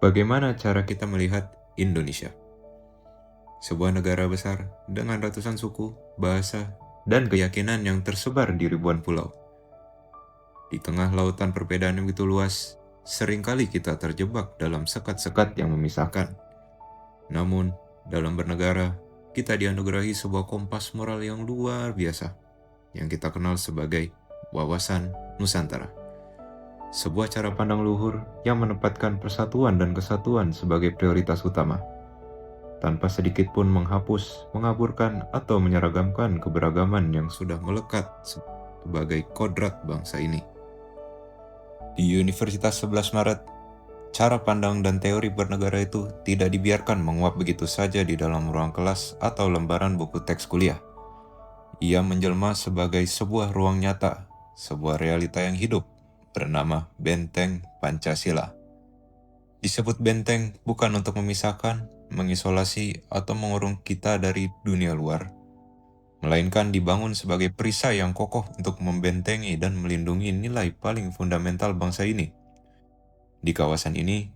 Bagaimana cara kita melihat Indonesia? Sebuah negara besar dengan ratusan suku, bahasa, dan keyakinan yang tersebar di ribuan pulau. Di tengah lautan perbedaan yang begitu luas, seringkali kita terjebak dalam sekat-sekat yang memisahkan. Namun, dalam bernegara, kita dianugerahi sebuah kompas moral yang luar biasa, yang kita kenal sebagai wawasan Nusantara. Sebuah cara pandang luhur yang menempatkan persatuan dan kesatuan sebagai prioritas utama, tanpa sedikit pun menghapus, mengaburkan, atau menyeragamkan keberagaman yang sudah melekat sebagai kodrat bangsa ini. Di Universitas 11 Maret, cara pandang dan teori bernegara itu tidak dibiarkan menguap begitu saja di dalam ruang kelas atau lembaran buku teks kuliah. Ia menjelma sebagai sebuah ruang nyata, sebuah realita yang hidup, bernama Benteng Pancasila. Disebut benteng bukan untuk memisahkan, mengisolasi, atau mengurung kita dari dunia luar, melainkan dibangun sebagai perisai yang kokoh untuk membentengi dan melindungi nilai paling fundamental bangsa ini. Di kawasan ini,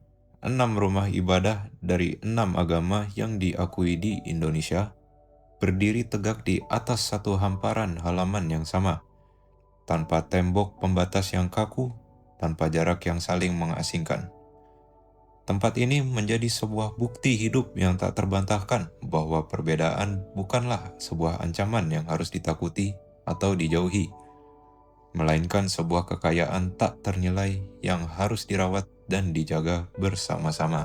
6 rumah ibadah dari 6 agama yang diakui di Indonesia berdiri tegak di atas satu hamparan halaman yang sama, tanpa tembok pembatas yang kaku, tanpa jarak yang saling mengasingkan. Tempat ini menjadi sebuah bukti hidup yang tak terbantahkan bahwa perbedaan bukanlah sebuah ancaman yang harus ditakuti atau dijauhi, melainkan sebuah kekayaan tak ternilai yang harus dirawat dan dijaga bersama-sama.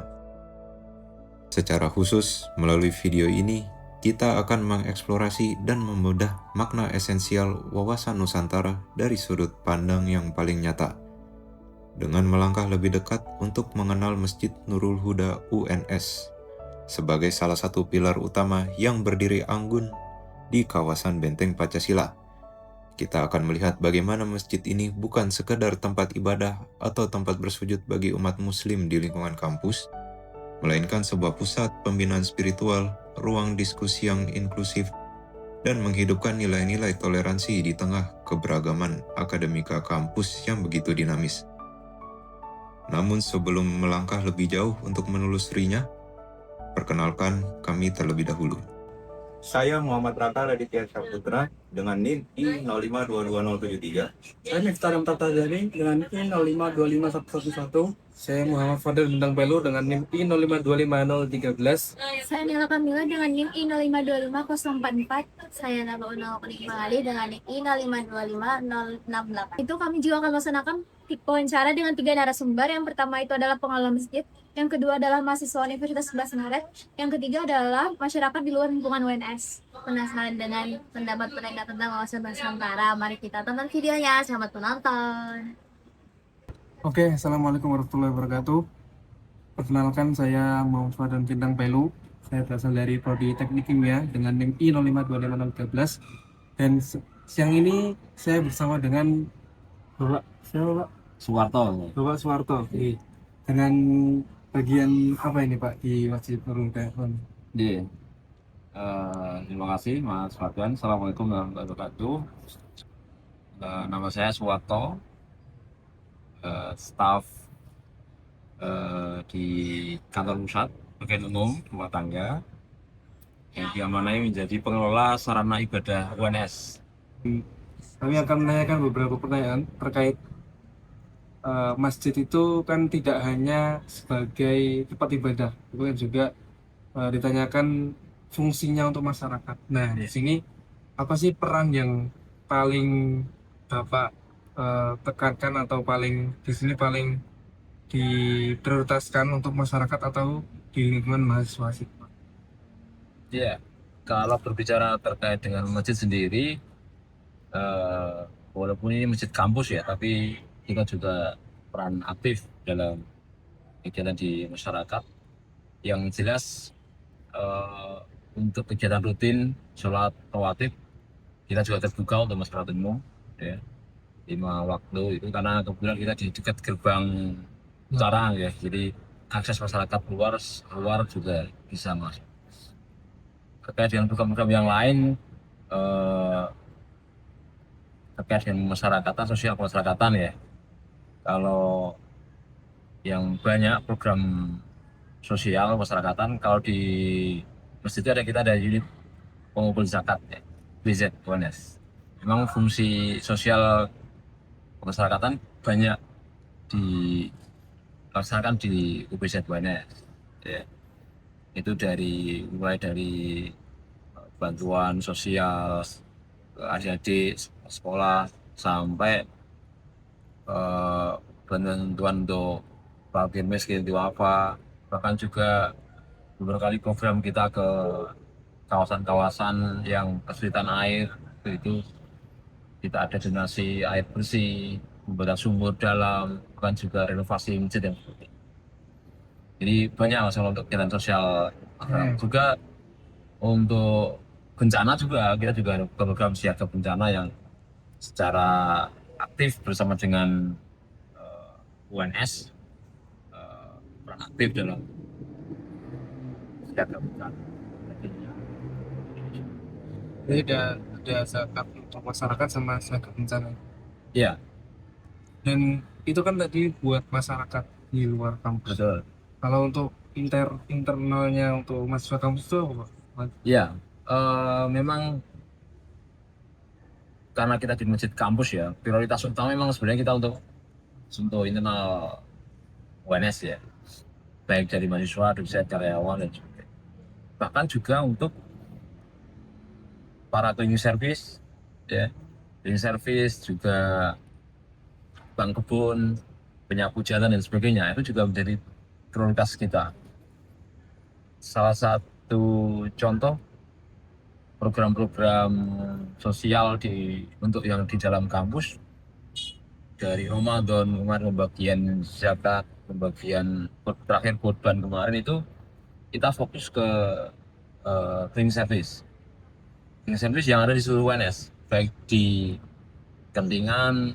Secara khusus, melalui video ini, kita akan mengeksplorasi dan membedah makna esensial wawasan Nusantara dari sudut pandang yang paling nyata, dengan melangkah lebih dekat untuk mengenal Masjid Nurul Huda UNS sebagai salah satu pilar utama yang berdiri anggun di kawasan Benteng Pancasila. Kita akan melihat bagaimana masjid ini bukan sekedar tempat ibadah atau tempat bersujud bagi umat muslim di lingkungan kampus, melainkan sebuah pusat pembinaan spiritual, ruang diskusi yang inklusif, dan menghidupkan nilai-nilai toleransi di tengah keberagaman akademika kampus yang begitu dinamis. Namun sebelum melangkah lebih jauh untuk menelusurinya, perkenalkan kami terlebih dahulu. Saya Muhammad Raka Raditya Saputra dengan NIM I0522073. Saya Miftah Ramtatazari dengan NIM I0525111. Saya Muhammad Fadil Bintang Pelu dengan NIM I0525013. Saya Nila Kamila dengan NIM I0525044. Saya Nabauna Okunik Mangali dengan NIM I0525068. Itu kami juga akan melaksanakan wawancara dengan 3 narasumber. Yang pertama itu adalah pengelola masjid, yang kedua adalah mahasiswa Universitas 11 Maret, yang ketiga adalah masyarakat di luar lingkungan UNS. Penasaran dengan pendapat mereka tentang wawasan Nusantara? Mari kita tonton videonya. Selamat menonton. Oke, Assalamualaikum warahmatullahi wabarakatuh. Perkenalkan, saya Muhammad Fadil Bintang Pelu. Saya berasal dari Prodi Teknik Kimia dengan NIM I0525013. Dan siang ini saya bersama dengan Bapak Suwarto. Bapak Suwarto. Dengan bagian apa ini Pak di Masjid Nurul Huda? Iya. Terima kasih Mas Fadlan. Assalamualaikum warahmatullahi wabarakatuh. Nama saya Suwarto, staf di kantor pusat bagian umum rumah tangga yang diamanai menjadi pengelola sarana ibadah UNS. Kami akan menanyakan beberapa pertanyaan terkait masjid itu kan tidak hanya sebagai tempat ibadah, itu kan juga ditanyakan fungsinya untuk masyarakat. Nah, di sini apa sih peran yang paling Bapak tekankan atau paling di sini paling diprioritaskan untuk masyarakat atau di lingkungan mahasiswa sih? Iya. Kalau berbicara terkait dengan masjid sendiri, walaupun ini masjid kampus ya, tapi kita juga peran aktif dalam kegiatan di masyarakat. Yang jelas untuk kegiatan rutin sholat rawatib kita juga terbuka untuk masyarakat umum, ya, 5 waktu itu, karena kebetulan kita di dekat gerbang utara ya, jadi akses masyarakat luar juga bisa masuk. Terkait dengan program-program yang lain, terkait dengan masyarakatan, sosial kemasyarakatan ya, kalau yang banyak program sosial masyarakatan. Kalau di masjid itu kita ada unit pengumpul zakat ya, BZ UNS. Memang fungsi sosial masyarakatan banyak dilaksanakan di UBZ UNS ya. Itu mulai dari bantuan sosial ke adik-adik sekolah sampai bantuan untuk fakir miskin itu apa, bahkan juga beberapa kali program kita ke kawasan-kawasan yang kesulitan air itu kita ada donasi air bersih, pembuatan sumur dalam, bahkan juga renovasi masjid yang seperti itu. Jadi banyak masalah untuk kegiatan sosial. Juga untuk bencana juga kita juga ada program siaga bencana yang secara aktif bersama dengan UNS peran aktif dalam siaga bencana. Jadi ada zakat untuk masyarakat sama zakat bencana. Iya, Dan itu kan tadi buat masyarakat di luar kampus. betul. Kalau untuk internalnya untuk mahasiswa kampus itu apa, Pak? Iya, memang karena kita di masjid kampus ya, prioritas utama memang sebenarnya kita untuk internal UNS ya, baik dari mahasiswa, dosen, karyawan dan sebagainya. Bahkan juga untuk para cleaning service, ya, cleaning service juga bank kebun, penyapu jalan dan sebagainya itu juga menjadi prioritas kita. Salah satu contoh program-program sosial untuk yang di dalam kampus dari Ramadan kemarin, pembagian zakat, pembagian terakhir korban kemarin itu kita fokus ke cleaning service yang ada di seluruh UNS, baik di Kentingan,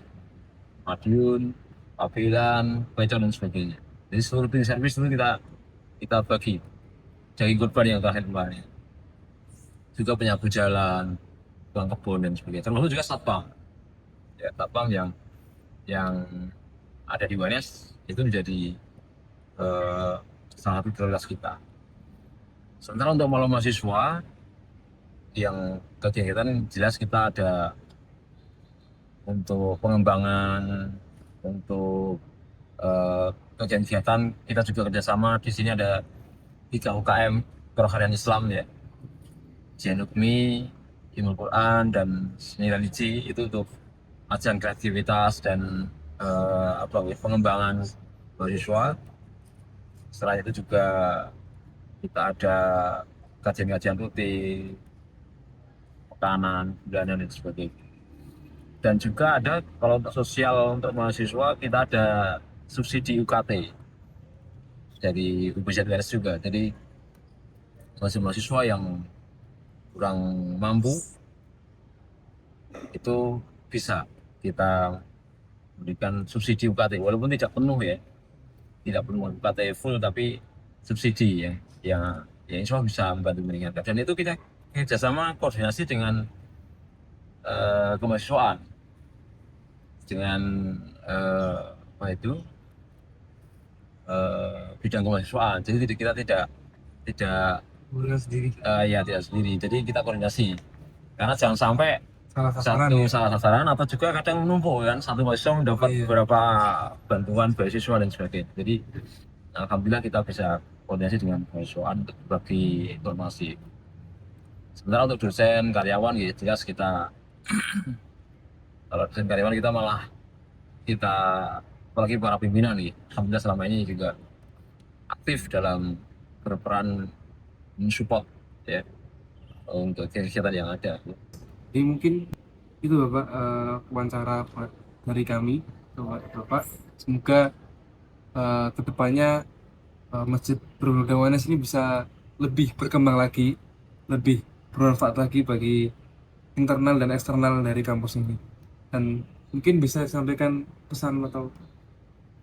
Madiun, Pabelan, Pecon dan sebagainya. Jadi seluruh cleaning service itu kita bagi dari korban yang terakhir kemarin. Juga penyapu jalan, tukang kebun dan sebagainya. Termasuk juga satpam, ya, satpam yang ada di UNS itu menjadi salah satu prioritas kita. Sementara untuk malam mahasiswa yang kegiatan jelas kita ada untuk pengembangan, untuk kegiatan kita juga kerjasama. Di sini ada 3 UKM Perharian Islam ya, Janukmi, Ilmu Quran dan Seni Religi, itu untuk ajaran kreativitas dan pengembangan mahasiswa. Setelah itu juga kita ada kajian-kajian rutin, makanan, bulanan dan sebagainya. Dan juga ada kalau untuk sosial untuk mahasiswa kita ada subsidi UKT dari UBZ UNS juga. Jadi mahasiswa yang kurang mampu itu bisa kita berikan subsidi UKT walaupun tidak penuh ya, tidak penuh UKT full, tapi subsidi ya yang insya Allah bisa membantu meringankan. Dan itu kita kerjasama koordinasi dengan kemahasiswaan, dengan bidang kemahasiswaan. Jadi kita tidak Bulan sendiri tidak sendiri. Jadi kita koordinasi karena jangan sampai salah sasaran satu ya. salah sasaran atau juga kadang menumpuk kan, satu mahasiswa mendapat Iya. beberapa bantuan beasiswa dan sebagainya. Jadi alhamdulillah kita bisa koordinasi dengan kemahasiswaan untuk berbagi informasi. Sementara untuk dosen karyawan ya jelas kita kalau dosen karyawan kita malah apalagi para pimpinan nih, alhamdulillah selama ini juga aktif dalam berperan mensupport ya untuk kegiatan yang ada. Jadi mungkin itu Bapak wawancara dari kami ke Bapak. Semoga kedepannya Masjid Bermuda UNS ini bisa lebih berkembang lagi, lebih bermanfaat lagi bagi internal dan eksternal dari kampus ini. Dan mungkin bisa disampaikan pesan atau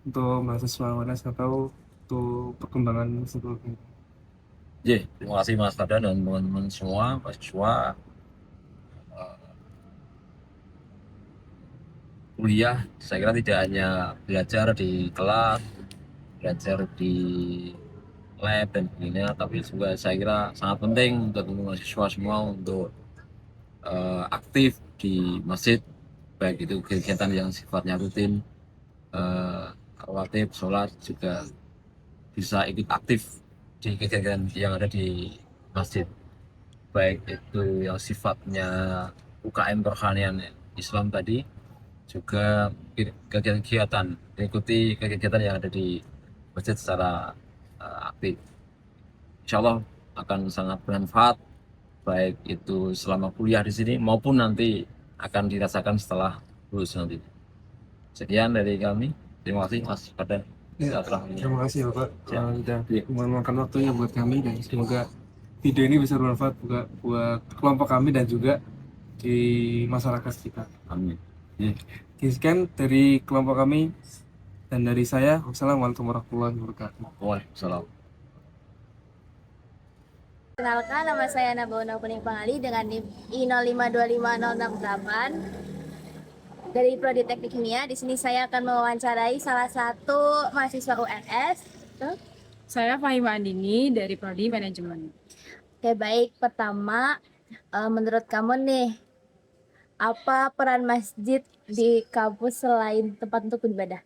untuk mahasiswa UNS atau untuk perkembangan Masjid Bermuda. Terima kasih Mas Tadan dan teman-teman semua mahasiswa kuliah. Saya kira tidak hanya belajar di kelas, belajar di lab dan sebagainya, tapi juga saya kira sangat penting untuk mahasiswa semua untuk aktif di masjid, baik itu kegiatan yang sifatnya rutin, rawatib, sholat, juga bisa ikut aktif di kegiatan yang ada di masjid, baik itu yang sifatnya UKM perhanian Islam tadi, juga kegiatan mengikuti kegiatan yang ada di masjid secara aktif. Insya Allah akan sangat bermanfaat, baik itu selama kuliah di sini maupun nanti akan dirasakan setelah lulus nanti. Sekian dari kami. Terima kasih Mas Fardan. Ya, Silaturahmi. terima kasih Bapak Ya. sudah meluangkan waktunya buat kami, dan semoga video ini bisa bermanfaat buat kelompok kami dan juga di masyarakat sekitar. Amin. Oke, sekian dari kelompok kami dan dari saya. Wassalamualaikum warahmatullahi wabarakatuh. Waalaikumsalam. Kenalkan, nama saya Nabauna Kuning Pangali dengan NIM I0525068 dari Prodi Teknik Kimia. Di sini saya akan mewawancarai salah satu mahasiswa UNS. Saya Fahima Andini dari Prodi Manajemen. Oke, baik. Pertama, menurut kamu nih, apa peran masjid di kampus selain tempat untuk beribadah?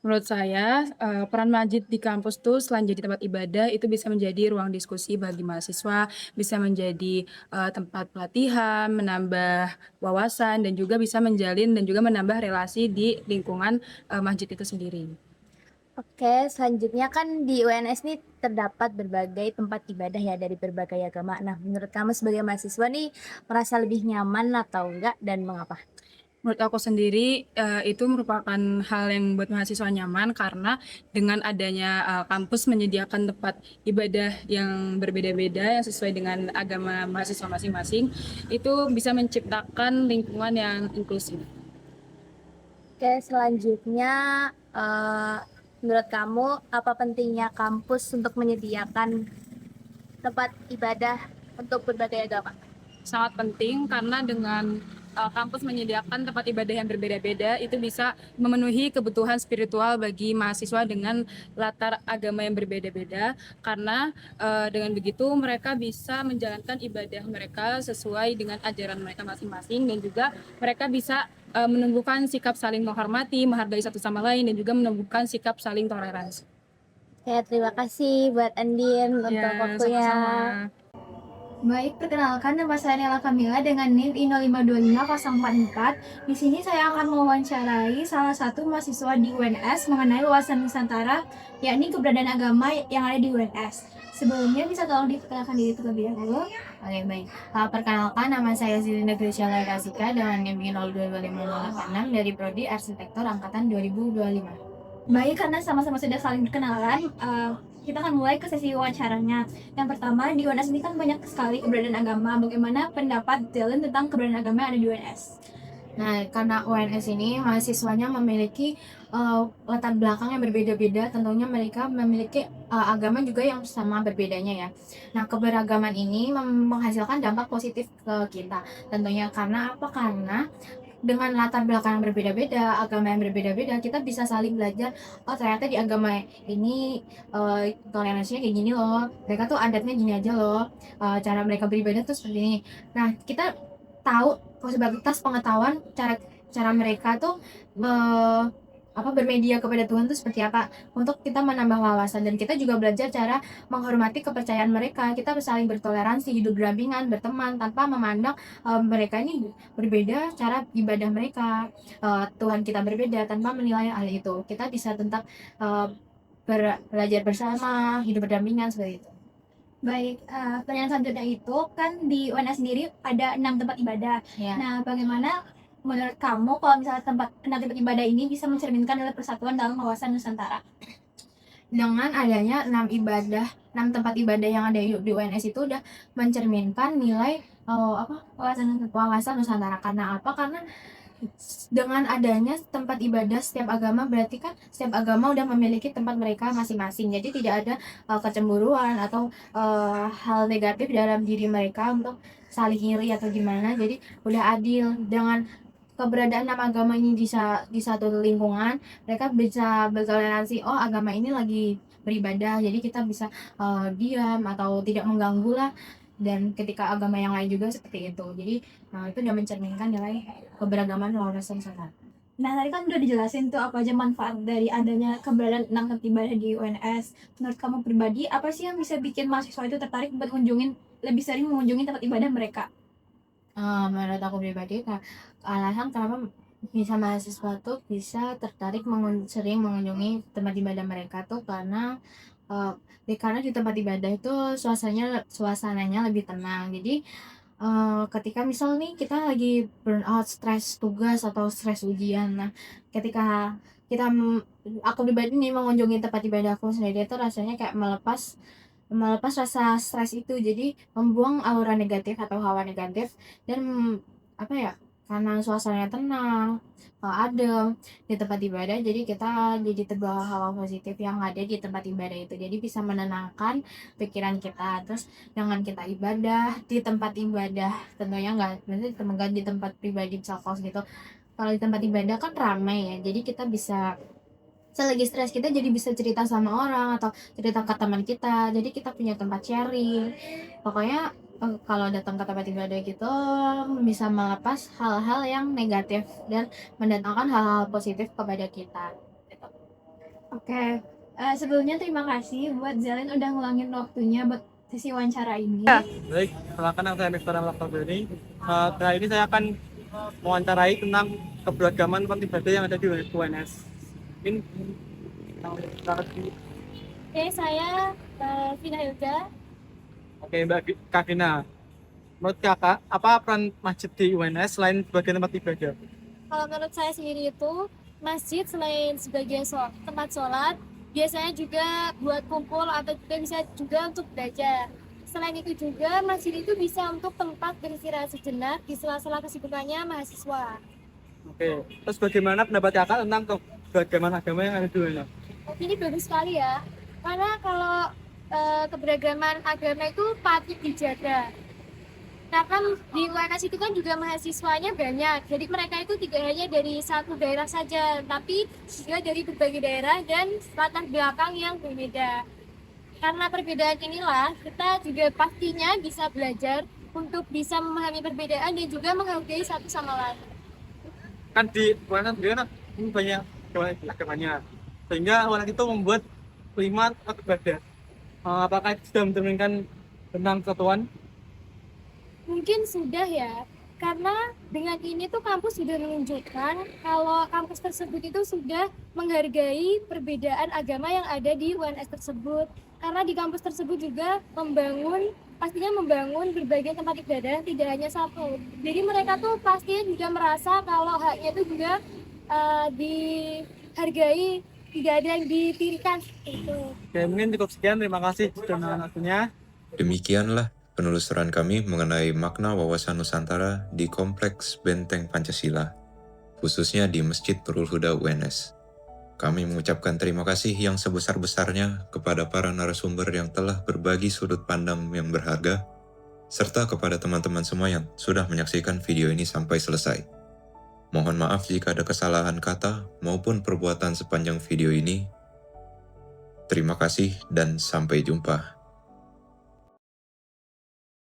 Menurut saya, peran masjid di kampus tuh selain jadi tempat ibadah, itu bisa menjadi ruang diskusi bagi mahasiswa, bisa menjadi tempat pelatihan, menambah wawasan, dan juga bisa menjalin dan juga menambah relasi di lingkungan masjid itu sendiri. Oke, selanjutnya kan di UNS nih terdapat berbagai tempat ibadah ya dari berbagai agama. Nah, menurut kamu sebagai mahasiswa nih merasa lebih nyaman atau enggak, dan mengapa? Menurut aku sendiri itu merupakan hal yang buat mahasiswa nyaman karena dengan adanya kampus menyediakan tempat ibadah yang berbeda-beda yang sesuai dengan agama mahasiswa masing-masing, itu bisa menciptakan lingkungan yang inklusif. Oke, selanjutnya menurut kamu apa pentingnya kampus untuk menyediakan tempat ibadah untuk berbagai agama? Sangat penting karena dengan kampus menyediakan tempat ibadah yang berbeda-beda, itu bisa memenuhi kebutuhan spiritual bagi mahasiswa dengan latar agama yang berbeda-beda, karena dengan begitu mereka bisa menjalankan ibadah mereka sesuai dengan ajaran mereka masing-masing, dan juga mereka bisa menumbuhkan sikap saling menghormati, menghargai satu sama lain, dan juga menumbuhkan sikap saling toleransi. Ya, terima kasih buat Andin untuk Ya, waktunya. sama-sama. Baik, perkenalkan nama saya Nela Kamila dengan NIM I0525044. Di sini saya akan mewawancarai salah satu mahasiswa di UNS mengenai wawasan Nusantara, yakni keberadaan agama yang ada di UNS. Sebelumnya bisa tolong diperkenalkan diri terlebih dahulu. Oke, baik. Perkenalkan, nama saya Zilinda Gracia Lairasika dengan NIM I0225086 dari Prodi Arsitektur Angkatan 2025. Baik, karena sama-sama sudah saling berkenalan, kita akan mulai ke sesi wawancaranya. Yang pertama, di UNS ini kan banyak sekali keberadaan agama. Bagaimana pendapat Dylan tentang keberadaan agama yang ada di UNS? Nah, karena UNS ini mahasiswanya memiliki latar belakang yang berbeda-beda, tentunya mereka memiliki agama juga yang sama berbedanya ya. Nah, keberagaman ini menghasilkan dampak positif ke kita. Tentunya karena apa? Karena dengan latar belakang yang berbeda-beda, agama yang berbeda-beda, kita bisa saling belajar. Oh, ternyata di agama ini toleransinya kayak gini loh. Mereka tuh adatnya gini aja loh. Cara mereka beribadah tuh seperti ini. Nah, kita tahu sebatas pengetahuan cara mereka tuh bermedia kepada Tuhan tuh seperti apa, untuk kita menambah wawasan, dan kita juga belajar cara menghormati kepercayaan mereka. Kita saling bertoleransi, hidup berdampingan, berteman tanpa memandang mereka ini berbeda cara ibadah mereka, Tuhan kita berbeda, tanpa menilai hal itu. Kita bisa tetap belajar bersama, hidup berdampingan seperti itu. Baik, pertanyaan selanjutnya itu kan di UNS sendiri ada 6 tempat ibadah. Ya. Nah, bagaimana menurut kamu kalau misalnya 6 tempat ibadah ini bisa mencerminkan nilai persatuan dalam wawasan Nusantara? Dengan adanya 6 tempat ibadah yang ada di UNS itu udah mencerminkan nilai wawasan Nusantara. Karena apa? Karena dengan adanya tempat ibadah setiap agama, berarti kan setiap agama udah memiliki tempat mereka masing-masing. Jadi tidak ada kecemburuan atau hal negatif dalam diri mereka untuk saling iri atau gimana. Jadi udah adil. Dengan keberadaan 6 agama ini di satu lingkungan, mereka bisa bertoleransi. Oh, agama ini lagi beribadah, jadi kita bisa diam atau tidak mengganggu lah. Dan ketika agama yang lain juga seperti itu, jadi itu udah mencerminkan nilai keberagaman Wawasan Nusantara. Nah, tadi kan udah dijelasin tuh apa aja manfaat dari adanya keberadaan 6 tempat ibadah di UNS. Menurut kamu pribadi, apa sih yang bisa bikin mahasiswa itu tertarik buat lebih sering mengunjungi tempat ibadah mereka? Menurut aku pribadi, alasan kenapa bisa mahasiswa tuh bisa tertarik sering mengunjungi tempat ibadah mereka tuh karena karena di tempat ibadah itu suasananya lebih tenang. Jadi ketika misal nih kita lagi burnout, stres tugas atau stres ujian, nah ketika aku pribadi nih mengunjungi tempat ibadah aku sendiri itu rasanya kayak melepas rasa stres itu, jadi membuang aura negatif atau hawa negatif. Dan apa ya, karena suasananya tenang, adem di tempat ibadah, jadi kita jadi terbawa hawa positif yang ada di tempat ibadah itu, jadi bisa menenangkan pikiran kita. Terus dengan kita ibadah di tempat ibadah, tentunya nggak di tempat pribadi misal kos gitu. Kalau di tempat ibadah kan ramai ya, jadi kita bisa selagi stres kita jadi bisa cerita sama orang atau cerita ke teman kita, jadi kita punya tempat sharing. Pokoknya kalau datang ke tempat ibadah gitu bisa melepas hal-hal yang negatif dan mendatangkan hal-hal positif kepada kita gitu. Oke, sebelumnya terima kasih buat Zelen udah ngulangin waktunya buat sesi wawancara ini. Baik, perkenalkan saya Miftah Rahmat. Kali ini saya akan mewawancarai tentang keberagaman tempat ibadah yang ada di UNS. Mungkin Oke, saya Vina Hilda. Oke, Mbak Kavina. Menurut kakak, apa peran masjid di UNS selain sebagai tempat ibadah? Kalau menurut saya sendiri itu, masjid selain sebagai tempat sholat, biasanya juga buat kumpul atau juga bisa juga untuk belajar. Selain itu juga, masjid itu bisa untuk tempat beristirahat sejenak di sela-sela kesibukannya mahasiswa. Oke, terus bagaimana pendapat kakak tentang keberagaman agama yang ada di UNS? Ini bagus sekali ya, karena kalau keberagaman agama itu patut dijaga. Karena di UNS itu kan juga mahasiswanya banyak, jadi mereka itu tidak hanya dari satu daerah saja, tapi juga dari berbagai daerah dan latar belakang yang berbeda. Karena perbedaan inilah, kita juga pastinya bisa belajar untuk bisa memahami perbedaan dan juga menghargai satu sama lain. Kan di UNS sendiri kan banyak agamanya, sehingga UNS itu membuat 5 tempat ibadah. Apakah itu sudah mencerminkan tentang kesatuan? Mungkin sudah ya, karena dengan ini tuh kampus sudah menunjukkan kalau kampus tersebut itu sudah menghargai perbedaan agama yang ada di UNS tersebut. Karena di kampus tersebut juga pastinya membangun berbagai tempat ibadah, tidak hanya satu. Jadi mereka tuh pastinya juga merasa kalau haknya itu juga dihargai, tidak ada yang ditirikan. Oke, mungkin cukup sekian. Terima kasih sudah menonton waktunya. Demikianlah penelusuran kami mengenai makna wawasan Nusantara di Kompleks Benteng Pancasila, khususnya di Masjid Nurul Huda UNS. Kami mengucapkan terima kasih yang sebesar-besarnya kepada para narasumber yang telah berbagi sudut pandang yang berharga, serta kepada teman-teman semua yang sudah menyaksikan video ini sampai selesai. Mohon maaf jika ada kesalahan kata maupun perbuatan sepanjang video ini. Terima kasih dan sampai jumpa.